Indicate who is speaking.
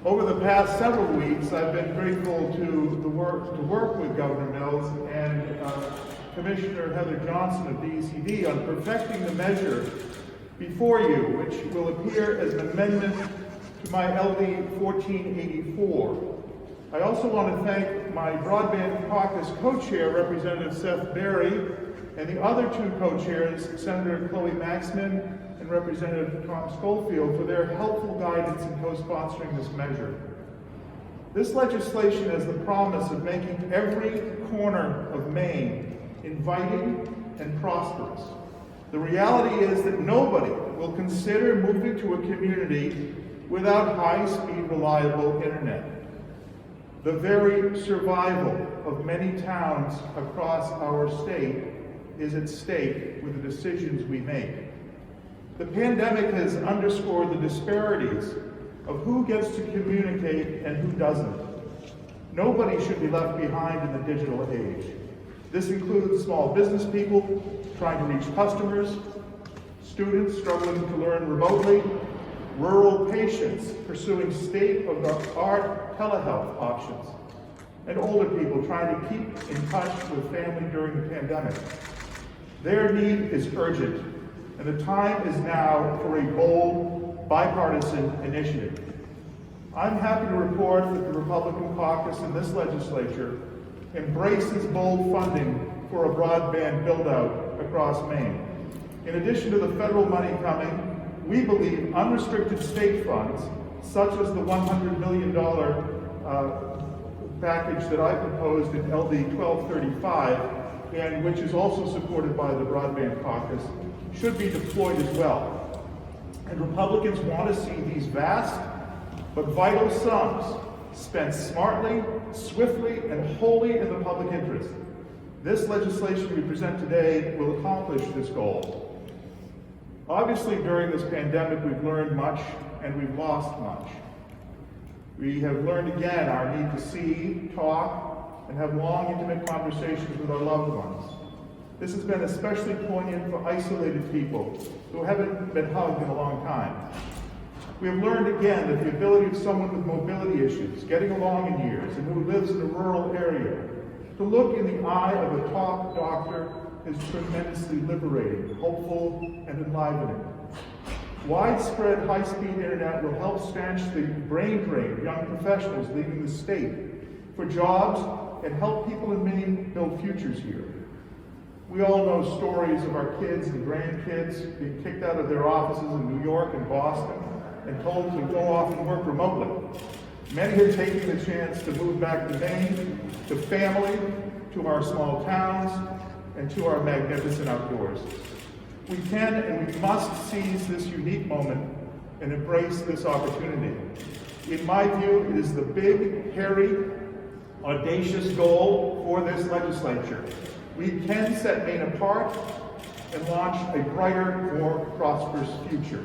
Speaker 1: Over the past several weeks, I've been grateful to work with Governor Mills and Commissioner Heather Johnson of DECD on perfecting the measure before you, which will appear as an amendment to my LD 1484. I also want to thank my Broadband Caucus co-chair, Representative Seth Berry, and the other two co-chairs, Senator Chloe Maxman and Representative Tom Schofield, for their helpful guidance in co-sponsoring this measure. This legislation has the promise of making every corner of Maine inviting and prosperous. The reality is that nobody will consider moving to a community without high-speed, reliable internet. The very survival of many towns across our state is at stake with the decisions we make. The pandemic has underscored the disparities of who gets to communicate and who doesn't. Nobody should be left behind in the digital age. This includes small business people trying to reach customers, students struggling to learn remotely, rural patients pursuing state-of-the-art telehealth options, and older people trying to keep in touch with family during the pandemic. Their need is urgent, and the time is now for a bold, bipartisan initiative. I'm happy to report that the Republican caucus in this legislature embraces bold funding for a broadband build-out across Maine. In addition to the federal money coming, we believe unrestricted state funds, such as the $100 million package that I proposed in LD 1235, and which is also supported by the Broadband Caucus, should be deployed as well. And Republicans want to see these vast but vital sums spent smartly, swiftly, and wholly in the public interest. This legislation we present today will accomplish this goal. Obviously, during this pandemic, we've learned much and we've lost much. We have learned again our need to see, talk, and have long, intimate conversations with our loved ones. This has been especially poignant for isolated people who haven't been hugged in a long time. We have learned again that the ability of someone with mobility issues, getting along in years, and who lives in a rural area, to look in the eye of a top doctor is tremendously liberating, hopeful, and enlivening. Widespread high-speed internet will help stanch the brain drain of young professionals leaving the state for jobs and help people in Maine build futures here. We all know stories of our kids and grandkids being kicked out of their offices in New York and Boston and told to go off and work remotely. Many are taking the chance to move back to Maine, to family, to our small towns, and to our magnificent outdoors. We can and we must seize this unique moment and embrace this opportunity. In my view, it is the big, hairy, audacious goal for this legislature. We can set Maine apart and launch a brighter, more prosperous future.